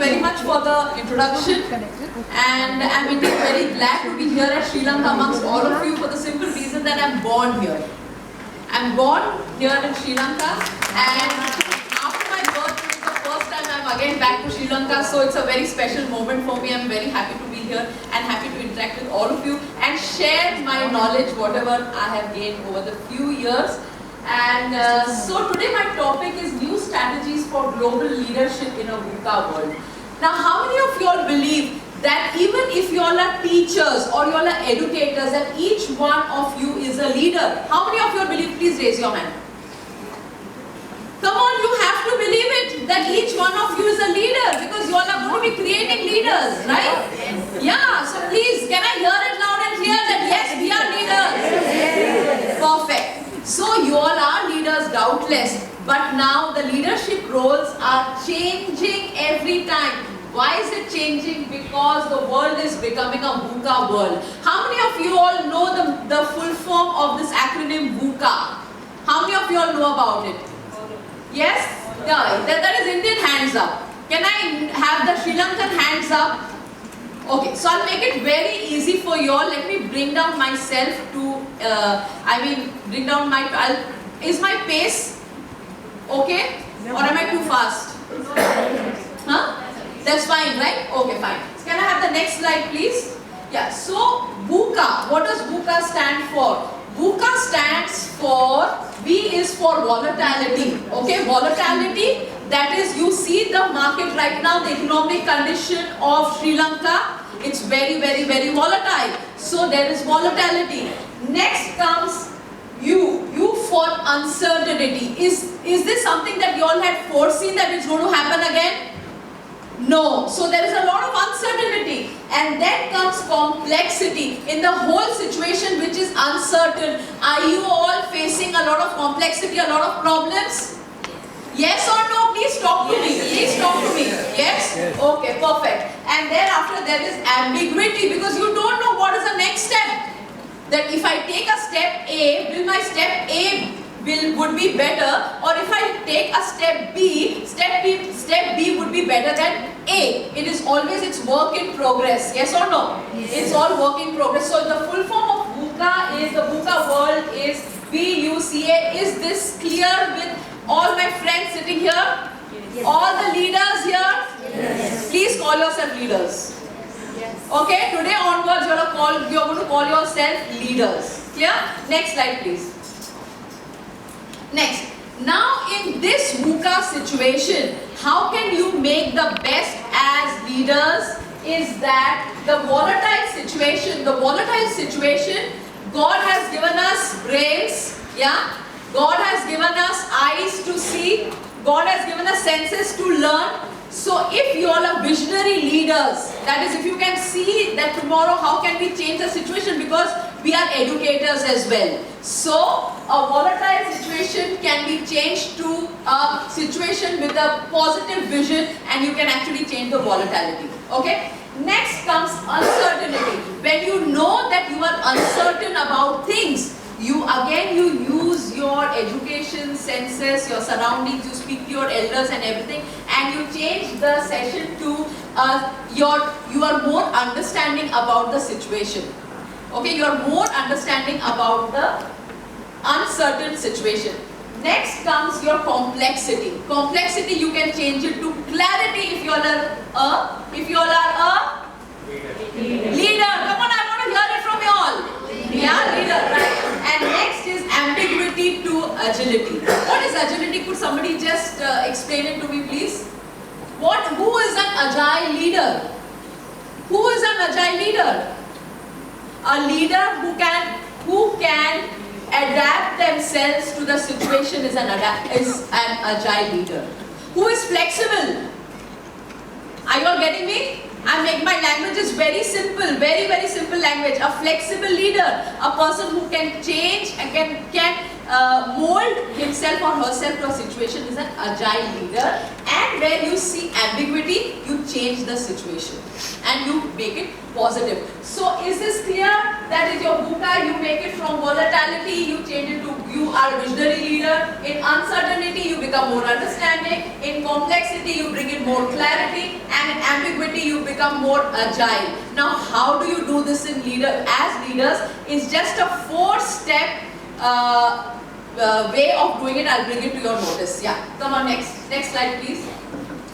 very much for the introduction, and I'm indeed very glad to be here at Sri Lanka amongst all of you for the simple reason that I'm born here. I'm born here in Sri Lanka, and after my birth, it's the first time I'm again back to Sri Lanka, so it's a very special moment for me. I'm very happy to be here and happy to interact with all of you and share my knowledge, whatever I have gained over the few years. And so today my topic is new strategies for global leadership in a VUCA world. Now, how many of you all believe that even if you all are teachers or you all are educators, that each one of you is a leader? How many of you all believe? Please raise your hand. Come on, you have to believe it, that each one of you is a leader, because you all are going to be creating leaders, right? Yeah, so please, can I hear it loud and clear that yes, we are leaders? Perfect. So you all are leaders, doubtless, but now the leadership roles are changing every time. Why is it changing? Because the world is becoming a VUCA world. How many of you all know the full form of this acronym VUCA? How many of you all know about it? Yes? Yeah, that is Indian hands up. Can I have the Sri Lankan hands up? Okay, so I'll make it very easy for you all. Let me bring down myself to, bring down my, is my pace okay? Or am I too fast? Huh? That's fine, right? Okay, fine. So can I have the next slide, please? Yeah, so VUCA, what does VUCA stand for? VUCA stands for, V is for volatility, okay? Volatility, that is, you see the market right now, the economic condition of Sri Lanka, it's very, very, very volatile. So there is volatility. Next comes U for uncertainty. Is this something that you all had foreseen that it's going to happen again? No. So there is a lot of uncertainty. And then comes complexity. In the whole situation which is uncertain, are you all facing a lot of complexity, a lot of problems? Yes or no? Please talk to me. Please talk to me. Yes? Okay, perfect. And thereafter there is ambiguity, because you don't know what is the next step. That if I take a step A, will my step A would be better, or if I take a step B would be better than A. It is always, it's work in progress. Yes or no? Yes. It's all work in progress. So the full form of VUCA is, the VUCA world is VUCA. Is this clear with all my friends sitting here? Yes. All the leaders here? Yes. Please call yourself leaders. Yes. Okay, today onwards you're going to call yourself leaders. Clear? Next slide, please. Next. Now in this VUCA situation, how can you make the best as leaders? Is that the volatile situation, God has given us brains, yeah? God has given us eyes to see, God has given us senses to learn. So if you all are visionary leaders, that is, if you can see that tomorrow how can we change the situation, because we are educators as well. So a volatile situation can be changed to a situation with a positive vision, and you can actually change the volatility. Okay? Next comes uncertainty. When you know that you are uncertain about things, you use your education, senses, your surroundings, you speak to your elders and everything, and you change the session to you are more understanding about the situation. Okay, you are more understanding about the uncertain situation. Next comes your complexity. Complexity, you can change it to clarity if you all are a leader. Come on, I want to hear it from you all. Yeah, leader, right? And next is ambiguity to agility. What is agility? Could somebody just explain it to me, please? Who is an agile leader? Who is an agile leader? A leader who can adapt themselves to the situation is an agile leader. Who is flexible? Are you all getting me? My language is very simple, very, very simple language. A flexible leader, a person who can change and can mold himself or herself to a situation is an agile leader. And where you see ambiguity, you change the situation and you make it positive. So is this clear? That is your VUCA. You make it from volatility, you change it to you are a visionary leader. In uncertainty, you become more understanding. In complexity, you bring in more clarity. And in ambiguity, you become more agile. Now, how do you do this as leaders? It's just a 4-step way of doing it. I'll bring it to your notice. Yeah, come on, next slide, please.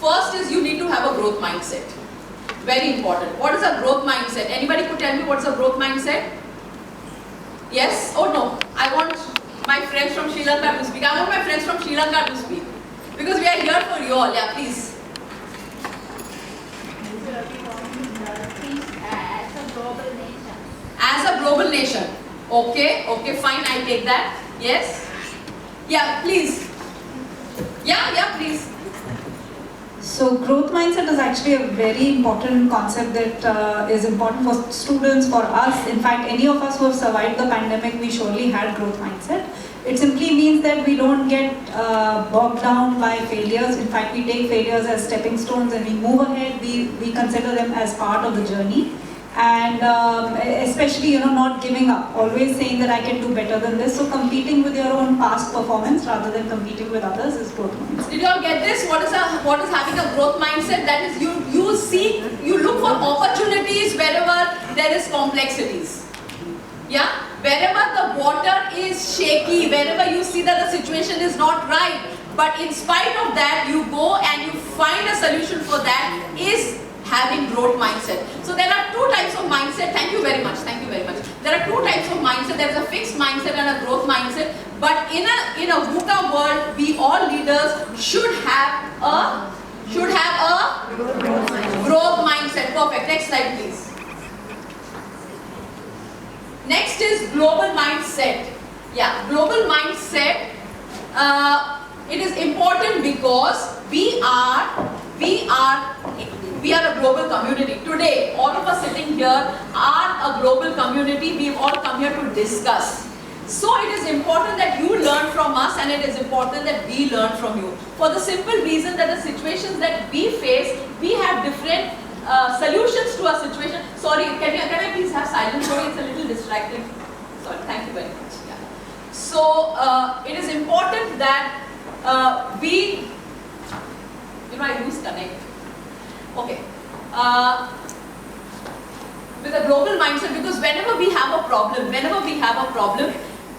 First is you need to have a growth mindset. Very important. What is a growth mindset? Anybody could tell me what's a growth mindset? Yes? Oh no. I want my friends from Sri Lanka to speak. I want my friends from Sri Lanka to speak. Because we are here for you all. Yeah, please. As a global nation. As a global nation. Okay, fine, I take that. Yes? Yeah, please. Yeah, please. So growth mindset is actually a very important concept that is important for students, for us. In fact, any of us who have survived the pandemic, we surely had growth mindset. It simply means that we don't get bogged down by failures. In fact, we take failures as stepping stones and we move ahead. We consider them as part of the journey. And especially, not giving up, always saying that I can do better than this. So competing with your own past performance rather than competing with others is growth mindset. Did you all get this? What is having a growth mindset? That is, you look for opportunities wherever there is complexities. Yeah? Wherever the water is shaky, wherever you see that the situation is not right, but in spite of that, you go and you find a solution for that is having growth mindset. So there are 2 types of mindset. Thank you very much. There are 2 types of mindset. There is a fixed mindset and a growth mindset. But in a VUCA world, we all leaders should have a growth mindset. Perfect. Next slide, please. Next is global mindset. Yeah, global mindset. It is important because we are a global community. Today, all of us sitting here are a global community. We've all come here to discuss. So it is important that you learn from us and it is important that we learn from you. For the simple reason that the situations that we face, we have different solutions to a situation. Sorry, can I please have silence? Sorry, it's a little distracting. Sorry, thank you very much. Yeah. So it is important that we, I lose connect. Okay. With a global mindset, because whenever we have a problem,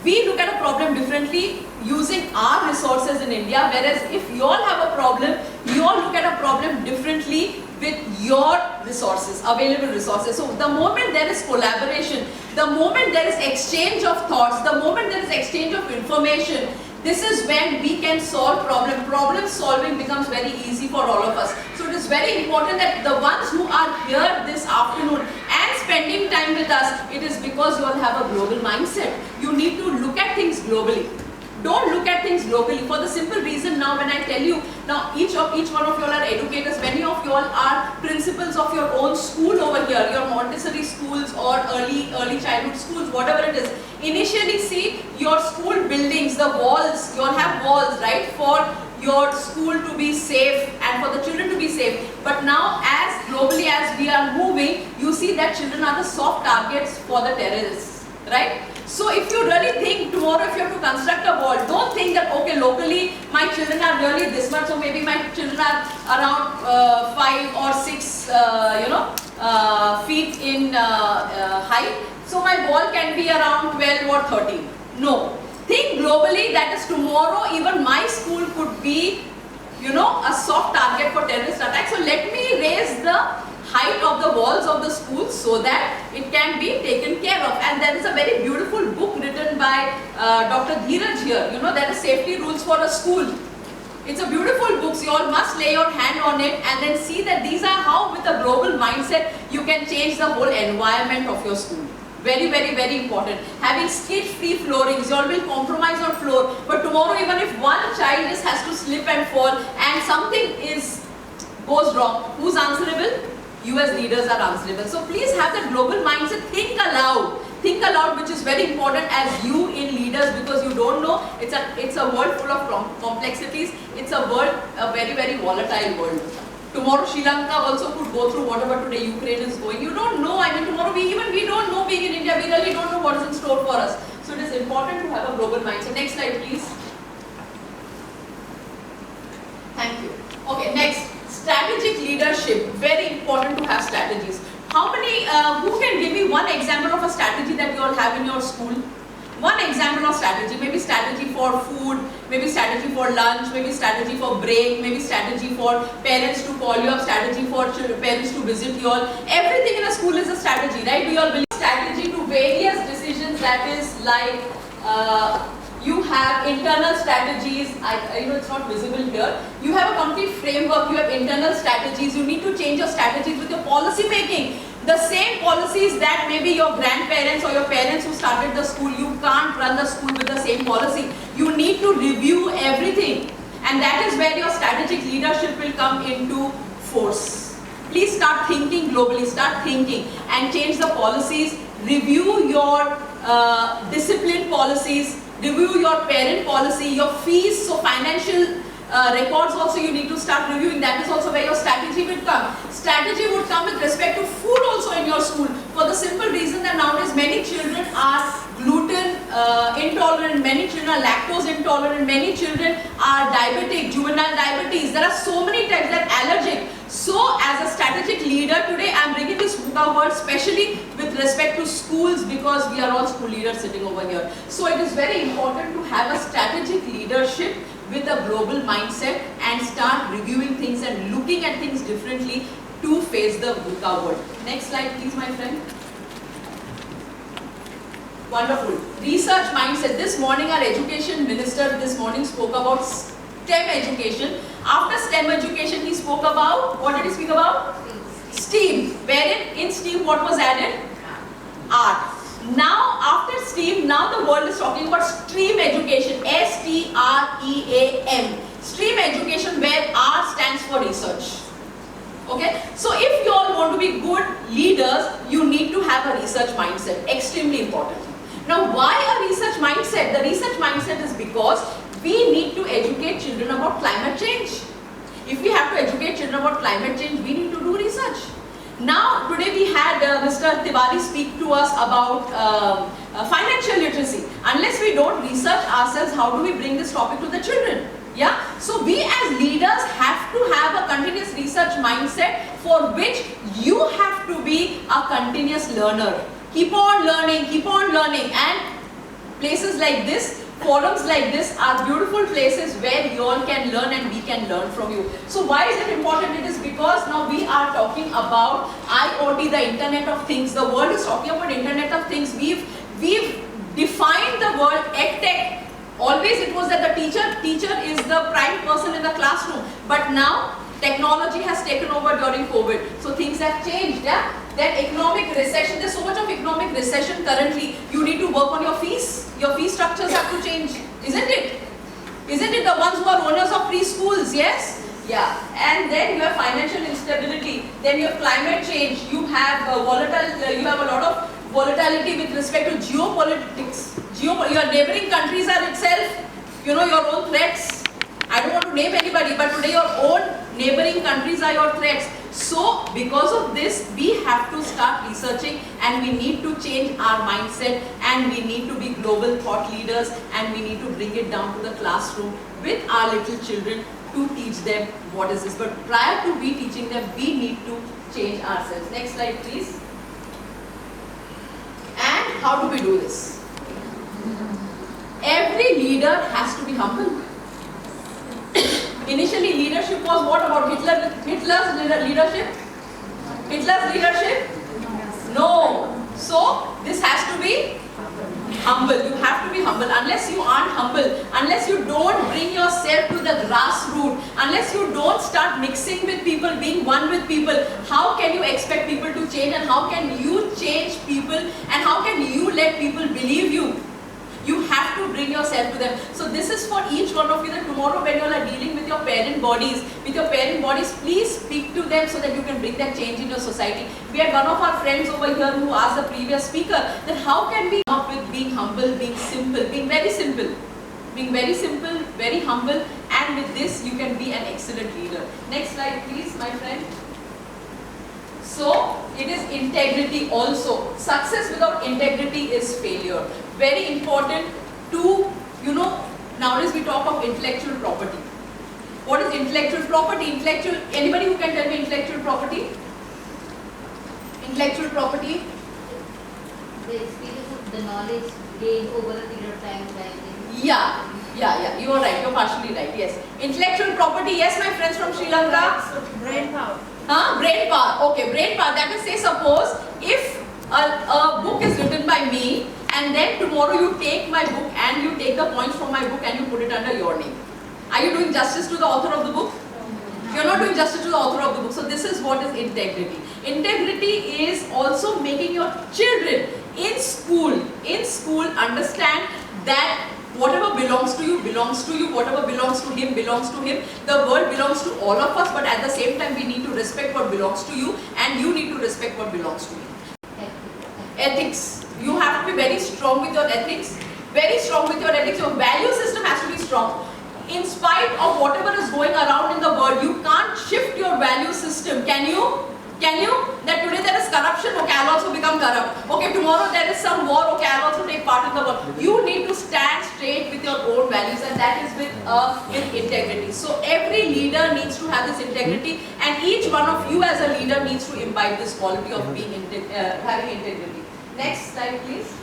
we look at a problem differently using our resources in India, whereas if you all have a problem, you all look at a problem differently with your resources, available resources. So the moment there is collaboration, the moment there is exchange of thoughts, the moment there is exchange of information, this is when we can solve problem. Problem solving becomes very easy for all of us. So it is very important that the ones who are here this afternoon and spending time with us, it is because you all have a global mindset. You need to look at things globally. Don't look at things globally for the simple reason now when I tell you, now each one of you all are educators, many of you all are principals of your own school over here, your Montessori schools or early childhood schools, whatever it is. Initially see your school buildings, the walls, you all have walls, right, for your school to be safe and for the children to be safe. But now as globally as we are moving, you see that children are the soft targets for the terrorists, right? So if you really think tomorrow if you have to construct a wall, don't think that okay locally my children are really this much, so maybe my children are around 5 or 6 feet in height, so my wall can be around 12 or 13. No. Think globally, that is tomorrow even my school could be a soft target for terrorist attacks. So let me raise the height of the walls of the school so that it can be taken care of. And there is a very beautiful book written by Dr. Dheeraj here. There are safety rules for a school. It's a beautiful book, so you all must lay your hand on it and then see that these are how with a global mindset you can change the whole environment of your school. Very, very, very important. Having skid-free floorings, you all will compromise on floor. But tomorrow even if one child just has to slip and fall and something goes wrong, who's answerable? You as leaders are answerable. So please have that global mindset. Think aloud. Think aloud, which is very important as you in leaders, because you don't know. It's a world full of complexities. It's a very, very volatile world. Tomorrow Sri Lanka also could go through whatever today Ukraine is going. You don't know. I mean, tomorrow we don't know being in India. We really don't know what is in store for us. So it is important to have a global mindset. Next slide, please. Thank you. Okay, next. Strategic leadership. Very who can give me one example of a strategy that you all have in your school? One example of strategy, maybe strategy for food, maybe strategy for lunch, maybe strategy for break, maybe strategy for parents to call you up, strategy for parents to visit you all. Everything in a school is a strategy, right? We all believe strategy to various decisions, that is like you have internal strategies, it's not visible here. You have a complete framework, you have internal strategies, you need to change your strategies with your policy making. The same policies that maybe your grandparents or your parents who started the school, you can't run the school with the same policy. You need to review everything, and that is where your strategic leadership will come into force. Please start thinking globally, start thinking and change the policies, review your discipline policies, review your parent policy, your fees, so financial records also you need to start reviewing. That is also where your strategy will come. Strategy would come with respect to food also in your school, for the simple reason that nowadays many children are gluten intolerant, many children are lactose intolerant, many children are diabetic, juvenile diabetes. There are so many types that are allergic. So as a strategic leader today, I am bringing this VUCA word specially with respect to schools, because we are all school leaders sitting over here. So it is very important to have a strategic leadership with a global mindset and start reviewing things and looking at things differently to face the VUCA world. Next slide please, my friend. Wonderful. Research mindset. This morning our education minister spoke about STEM education. After STEM education he spoke about, what did he speak about? STEAM. Wherein in STEAM what was added? Art. Now after STEAM, now the world is talking about STREAM education, S-T-R-E-A-M. STREAM education, where R stands for research. Okay, so if you all want to be good leaders, you need to have a research mindset, extremely important. Now why a research mindset? The research mindset is because we need to educate children about climate change. If we have to educate children about climate change, we need to do research. Now, today we had Mr. Tiwari speak to us about financial literacy. Unless we don't research ourselves, how do we bring this topic to the children? Yeah? So, we as leaders have to have a continuous research mindset, for which you have to be a continuous learner. Keep on learning, and places like this, forums like this are beautiful places where you all can learn and we can learn from you. So why is it important? It is because now we are talking about IoT, the Internet of Things. The world is talking about Internet of Things. We've defined the word EdTech. Always it was that the teacher is the prime person in the classroom. But now technology has taken over during COVID. So things have changed. Yeah? That economic recession, there's so much of economic recession currently. You need to work on your fees. Your fee structures have to change, isn't it? Isn't it the ones who are owners of preschools? Yes? Yeah. And then you have financial instability. Then you have climate change. You have you have a lot of volatility with respect to geopolitics. Your neighboring countries are itself, your own threats. I don't want to name anybody, but today your own neighboring countries are your threats. So, because of this, we have to start researching, and we need to change our mindset, and we need to be global thought leaders, and we need to bring it down to the classroom with our little children to teach them what is this. But prior to we teaching them, we need to change ourselves. Next slide please. And how do we do this? Every leader has to be humble. Initially, leadership was what about Hitler's leadership? Hitler's leadership? No. So, this has to be humble. You have to be humble. Unless you aren't humble, unless you don't bring yourself to the grassroots, unless you don't start mixing with people, being one with people, how can you expect people to change, and how can you change people, and how can you let people believe you? You have to bring yourself to them. So this is for each one of you, that tomorrow when you are dealing with your parent bodies, please speak to them so that you can bring that change in your society. We had one of our friends over here who asked the previous speaker that how can we come up with being humble, being simple, being very simple, very humble, and with this you can be an excellent leader. Next slide please, my friend. So, it is integrity also. Success without integrity is failure. Very important to, nowadays we talk of intellectual property. What is intellectual property? Anybody who can tell me intellectual property? Intellectual property? The experience of the knowledge gained over a period of time. Yeah. You are right. You're partially right. Yes. Intellectual property. Yes, my friends from Sri Lanka. Brain power. Brain power. Okay, brain power. That is, say, suppose if a book is written by me, and then tomorrow you take my book and you take the points from my book and you put it under your name. Are you doing justice to the author of the book? You're not doing justice to the author of the book. So this is what is integrity. Integrity is also making your children in school understand that whatever belongs to you, whatever belongs to him, belongs to him. The world belongs to all of us, but at the same time we need to respect what belongs to you and you need to respect what belongs to me. Ethics. You have to be very strong with your ethics. Very strong with your ethics. Your value system has to be strong. In spite of whatever is going around in the world, you can't shift your value system. Can you? That today there is corruption, okay, I'll also become corrupt. Okay, tomorrow there is some war, okay, I'll also take part in the war. You need to stand straight with your own values, and that is with integrity. So every leader needs to have this integrity, and each one of you as a leader needs to imbibe this quality of being having integrity. Next slide, please.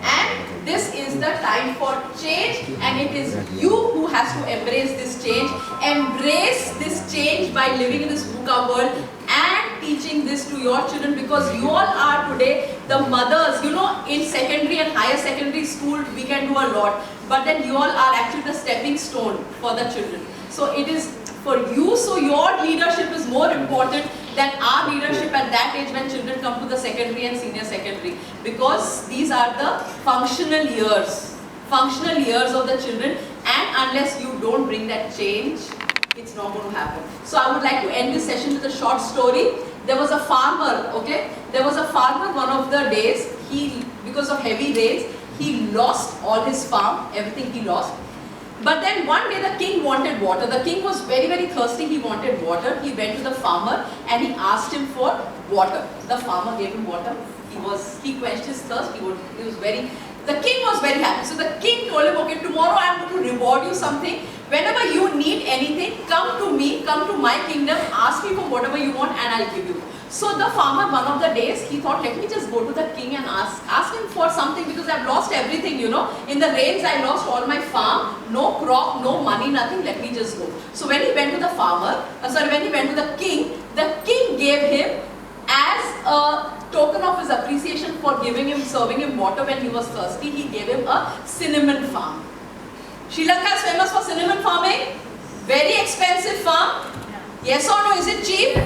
And this is the time for change, and it is you who has to embrace this change. Embrace this change by living in this VUCA world and teaching this to your children, because you all are today the mothers. You know, in secondary and higher secondary school we can do a lot, but then you all are actually the stepping stone for the children. So it is for you, so your leadership is more important than our leadership at that age when children come to the secondary and senior secondary, because these are the functional years of the children, and unless you don't bring that change, it's not going to happen. So I would like to end this session with a short story. There was a farmer, okay? There was a farmer one of the days, because of heavy rains, he lost all his farm, everything he lost. But then one day the king wanted water. The king was very, very thirsty. He wanted water. He went to the farmer and he asked him for water. The farmer gave him water. He quenched his thirst. The king was very happy. So the king told him, okay, tomorrow I am going to reward you something. Whenever you need anything, come to me, come to my kingdom, ask me for whatever you want and I'll give you. So the farmer, one of the days, he thought, let me just go to the king and ask him for something, because I've lost everything, you know. In the rains, I lost all my farm, no crop, no money, nothing, let me just go. So when he went to the king gave him, as a token of his appreciation for serving him water when he was thirsty, he gave him a cinnamon farm. Sri Lanka is famous for cinnamon farming. Very expensive farm. Yes or no? Is it cheap?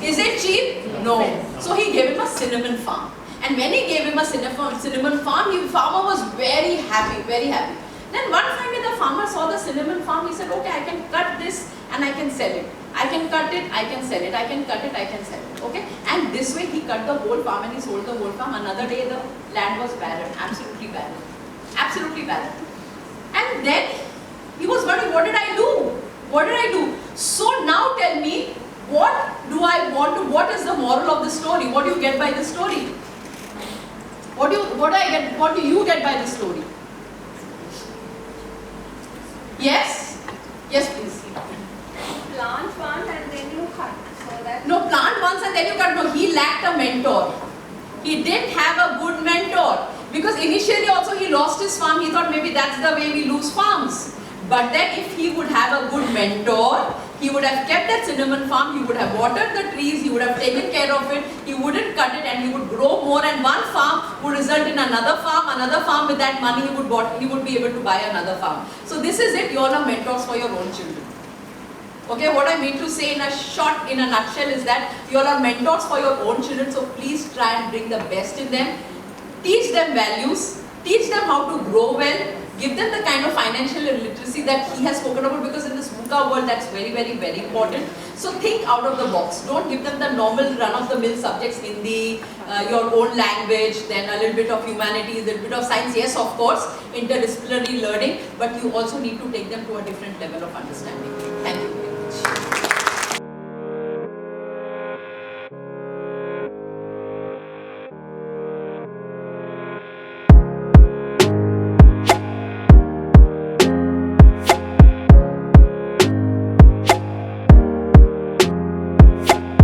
Is it cheap? No. So he gave him a cinnamon farm. And when he gave him a cinnamon farm, the farmer was very happy, very happy. Then one fine day the farmer saw the cinnamon farm. He said, okay, I can cut this and I can sell it. I can cut it, I can sell it. I can cut it, I can sell it. Okay? And this way he cut the whole farm and he sold the whole farm. Another day the land was barren, absolutely barren. Absolutely barren. And then he was wondering, what did I do? What did I do? So now tell me, what is the moral of the story? What do you get by the story? What do you get by the story? Yes? Yes, please. Plant once and then you cut. So that No, plant once and then you cut. No, he lacked a mentor. He didn't have a good mentor. Because initially also he lost his farm. He thought maybe that's the way we lose farms. But then if he would have a good mentor, he would have kept that cinnamon farm, he would have watered the trees, he would have taken care of it, he wouldn't cut it, and he would grow more, and one farm would result in another farm. With that money he would be able to buy another farm. So this is it, you all are mentors for your own children. Okay, what I mean to say in a nutshell is that you all are mentors for your own children, so please try and bring the best in them. Teach them values, teach them how to grow well, give them the kind of financial literacy that he has spoken about, because in this VUCA world that's very, very, very important. So think out of the box. Don't give them the normal run-of-the-mill subjects, Hindi, your own language, then a little bit of humanities, a little bit of science. Yes, of course, interdisciplinary learning, but you also need to take them to a different level of understanding. Thank you.